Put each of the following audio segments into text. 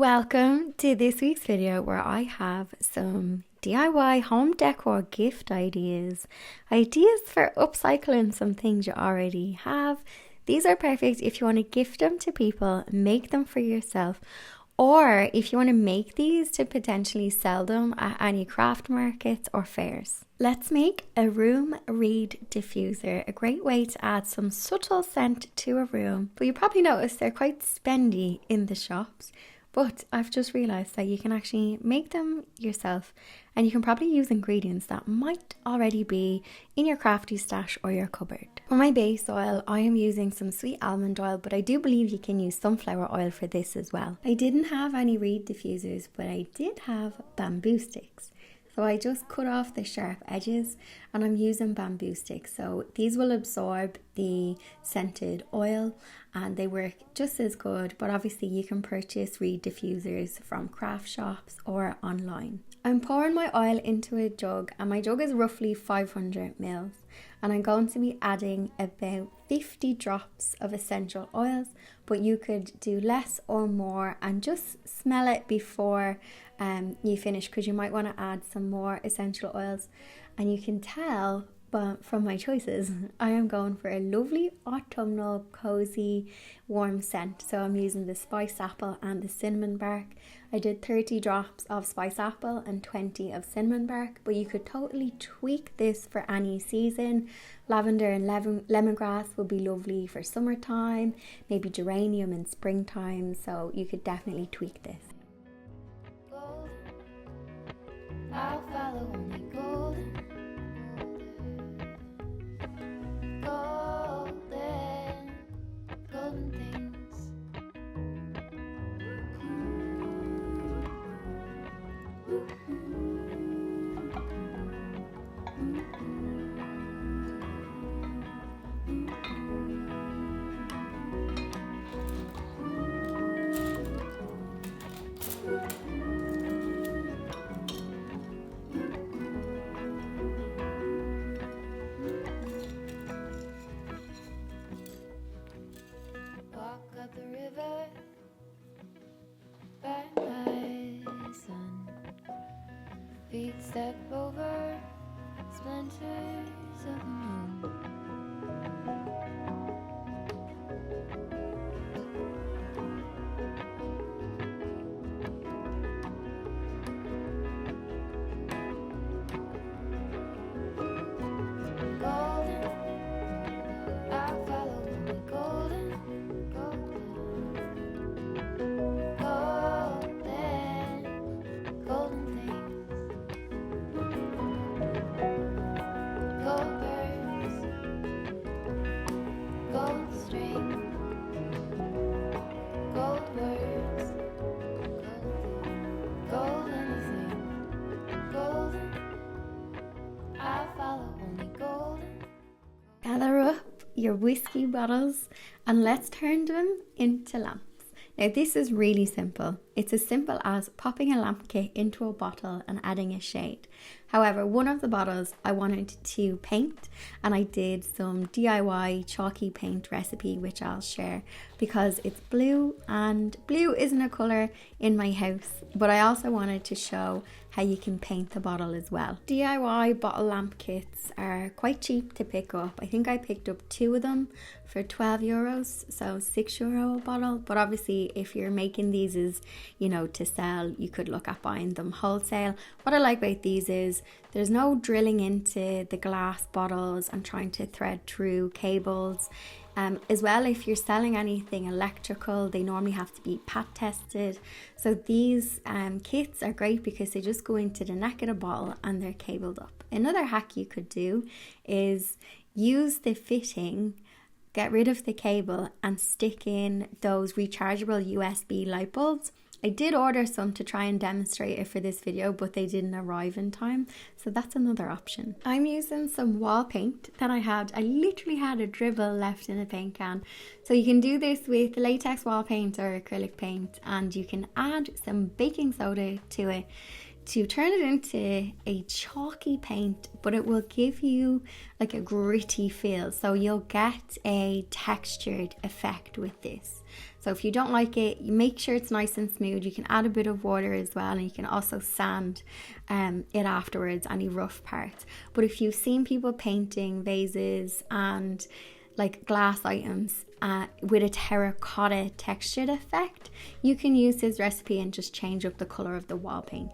Welcome to this week's video where I have some DIY home decor gift ideas for upcycling some things you already have. These are perfect if you want to gift them to people, make them for yourself, or if you want to make these to potentially sell them at any craft markets or fairs. Let's make a room Reed Diffuser, a great way to add some subtle scent to a room. But you probably noticed they're quite spendy in the shops. But I've just realised that you can actually make them yourself, and you can probably use ingredients that might already be in your crafty stash or your cupboard. For my base oil, I am using some sweet almond oil, but I do believe you can use sunflower oil for this as well. I didn't have any Reed diffusers, but I did have bamboo sticks. So I just cut off the sharp edges and I'm using bamboo sticks. So these will absorb the scented oil and they work just as good, but obviously you can purchase Reed diffusers from craft shops or online. I'm pouring my oil into a jug and my jug is roughly 500 ml. And I'm going to be adding about 50 drops of essential oils, but you could do less or more and just smell it before you finish, because you might want to add some more essential oils. And you can tell from my choices, I am going for a lovely autumnal, cozy, warm scent. So I'm using the spice apple and the cinnamon bark. I did 30 drops of spice apple and 20 of cinnamon bark, but you could totally tweak this for any season. Lavender and lemongrass would be lovely for summertime, maybe geranium in springtime, so you could definitely tweak this. I'll follow only golden. Golden things. Feet step over splinters of the moon. Golden, I'll follow only golden, golden things. Gold birds, gold string, gold words, gold anything, golden. I follow only golden. Gather up your whiskey bottles and let's turn them into lamps. Now this is really simple. It's as simple as popping a lamp kit into a bottle and adding a shade. However, one of the bottles I wanted to paint, and I did some DIY chalky paint recipe which I'll share because it's blue, and blue isn't a colour in my house, but I also wanted to show how you can paint the bottle as well. DIY bottle lamp kits are quite cheap to pick up. I think I picked up 2 of them for €12, so €6 a bottle. But obviously if you're making these as, to sell, you could look at buying them wholesale. What I like about these is there's no drilling into the glass bottles and trying to thread through cables. As well, if you're selling anything electrical, they normally have to be pat tested. So these kits are great because they just go into the neck of the bottle and they're cabled up. Another hack you could do is use the fitting, get rid of the cable and stick in those rechargeable USB light bulbs. I did order some to try and demonstrate it for this video, but they didn't arrive in time, so that's another option. I'm using some wall paint that I literally had a dribble left in a paint can. So you can do this with latex wall paint or acrylic paint, and you can add some baking soda to it. to turn it into a chalky paint, but it will give you like a gritty feel, so you'll get a textured effect with this. So if you don't like it, you make sure it's nice and smooth. You can add a bit of water as well, and you can also sand it afterwards, any rough parts. But if you've seen people painting vases and like glass items with a terracotta textured effect, you can use this recipe and just change up the color of the wall paint.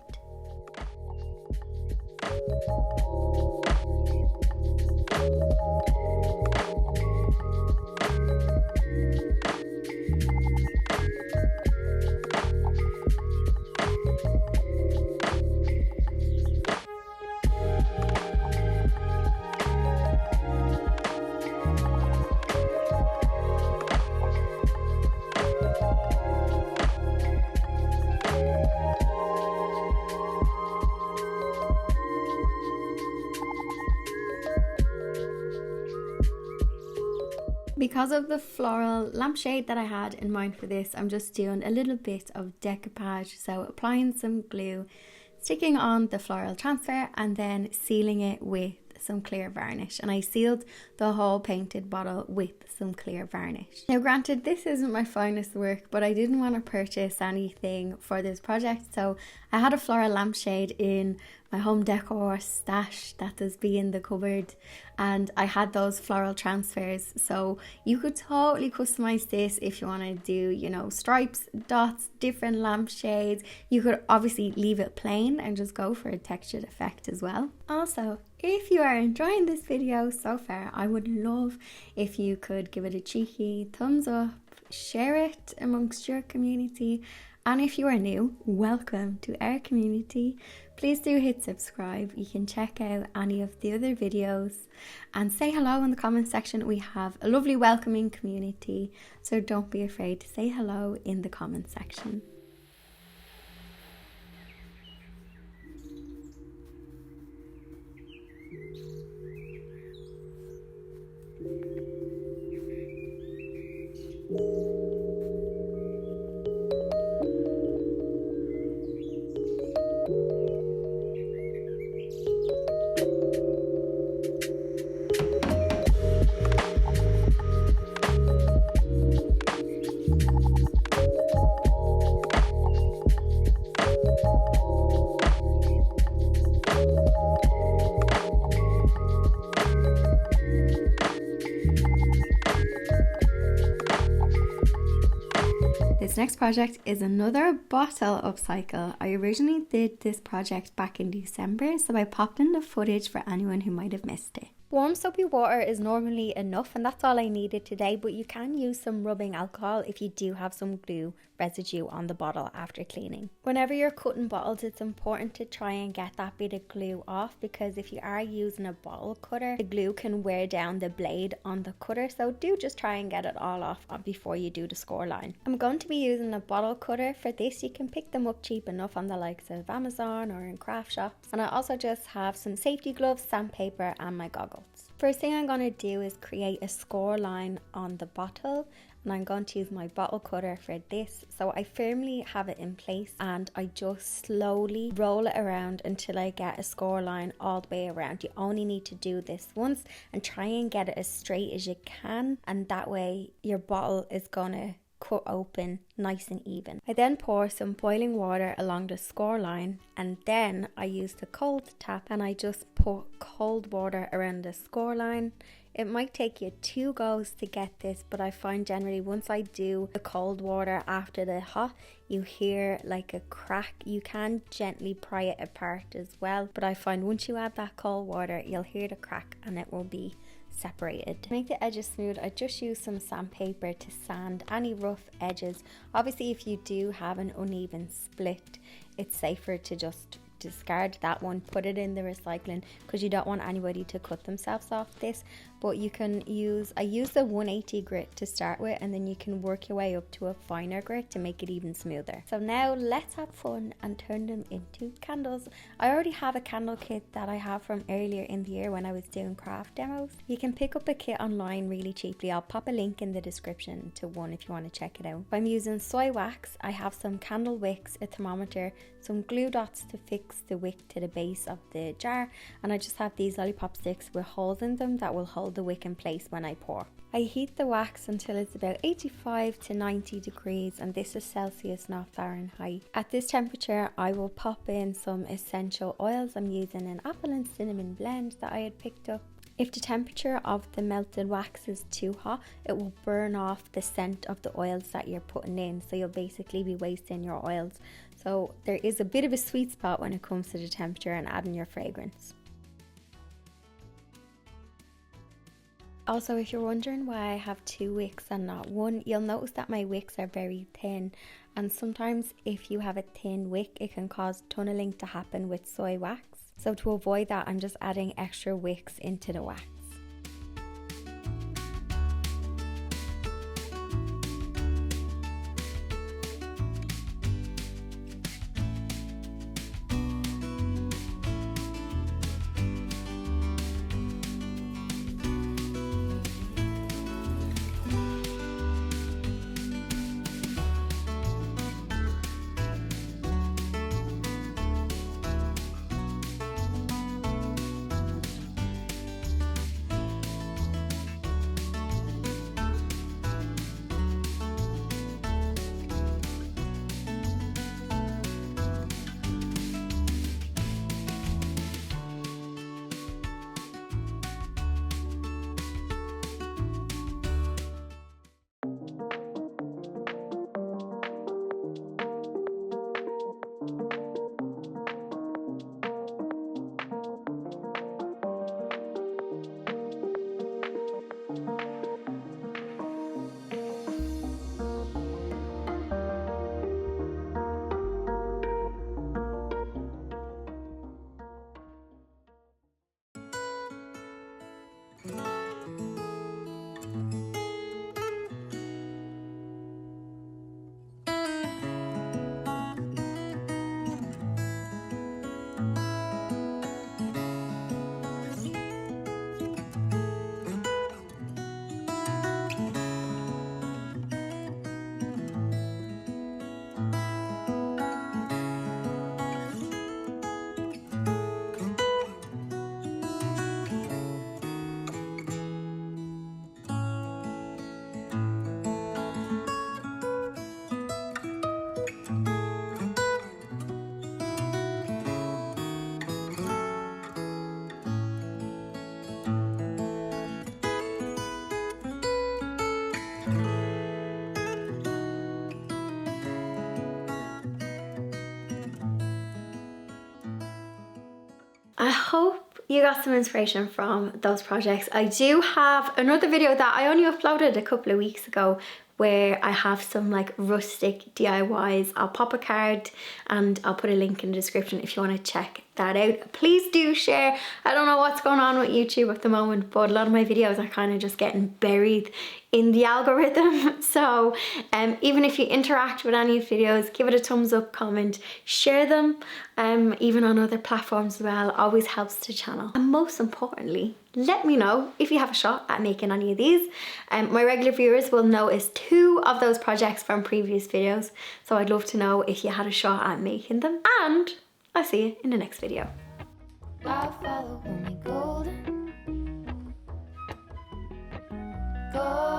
Because of the floral lampshade that I had in mind for this, I'm just doing a little bit of decoupage. So applying some glue, sticking on the floral transfer, and then sealing it with some clear varnish. And I sealed the whole painted bottle with some clear varnish. Now granted, this isn't my finest work, but I didn't want to purchase anything for this project, so I had a floral lampshade in my home decor stash that does be in the cupboard, and I had those floral transfers, so you could totally customize this if you want to do, you know, stripes, dots, different lampshades. You could obviously leave it plain and just go for a textured effect as well. Also, if you are enjoying this video so far, I would love if you could give it a cheeky thumbs up, share it amongst your community, and if you are new, welcome to our community. Please do hit subscribe. You can check out any of the other videos and say hello in the comment section. We have a lovely welcoming community, so don't be afraid to say hello in the comment section. This next project is another bottle upcycle. I originally did this project back in December, so I popped in the footage for anyone who might have missed it. Warm soapy water is normally enough, and that's all I needed today, but you can use some rubbing alcohol if you do have some glue residue on the bottle after cleaning. Whenever you're cutting bottles, it's important to try and get that bit of glue off, because if you are using a bottle cutter, the glue can wear down the blade on the cutter, so do just try and get it all off before you do the score line. I'm going to be using a bottle cutter for this. You can pick them up cheap enough on the likes of Amazon or in craft shops, and I also just have some safety gloves, sandpaper and my goggles. First thing I'm going to do is create a score line on the bottle, and I'm going to use my bottle cutter for this. So I firmly have it in place and I just slowly roll it around until I get a score line all the way around. You only need to do this once and try and get it as straight as you can, and that way your bottle is going to cut open nice and even. I then pour some boiling water along the score line, and then I use the cold tap and I just put cold water around the score line. It might take you 2 goes to get this, but I find generally once I do the cold water after the hot, you hear like a crack. You can gently pry it apart as well, but I find once you add that cold water, you'll hear the crack and it will be separated. To make the edges smooth, I just use some sandpaper to sand any rough edges. Obviously, if you do have an uneven split, it's safer to just discard that one, put it in the recycling, because you don't want anybody to cut themselves off this. But you can use, I use the 180 grit to start with, and then you can work your way up to a finer grit to make it even smoother. So now let's have fun and turn them into candles. I already have a candle kit that I have from earlier in the year when I was doing craft demos. You can pick up a kit online really cheaply. I'll pop a link in the description to one if you want to check it out. I'm using soy wax. I have some candle wicks, a thermometer, some glue dots to fix fix the wick to the base of the jar, and I just have these lollipop sticks with holes in them that will hold the wick in place when I pour. I heat the wax until it's about 85 to 90 degrees, and this is Celsius, not Fahrenheit. At this temperature, I will pop in some essential oils. I'm using an apple and cinnamon blend that I had picked up. If the temperature of the melted wax is too hot, it will burn off the scent of the oils that you're putting in, so you'll basically be wasting your oils. So there is a bit of a sweet spot when it comes to the temperature and adding your fragrance. Also, if you're wondering why I have 2 wicks and not 1, you'll notice that my wicks are very thin, and sometimes if you have a thin wick, it can cause tunneling to happen with soy wax. So to avoid that, I'm just adding extra wicks into the wax. I hope you got some inspiration from those projects. I do have another video that I only uploaded a couple of weeks ago where I have some like rustic DIYs. I'll pop a card and I'll put a link in the description if you want to check that out. Please do share. I don't know what's going on with YouTube at the moment, but a lot of my videos are kind of just getting buried in the algorithm. So even if you interact with any of the videos, give it a thumbs up, comment, share them, even on other platforms as well. Always helps the channel. And most importantly, let me know if you have a shot at making any of these. My regular viewers will notice 2 of those projects from previous videos, so I'd love to know if you had a shot at making them, and I'll see you in the next video. I'll follow only golden. Go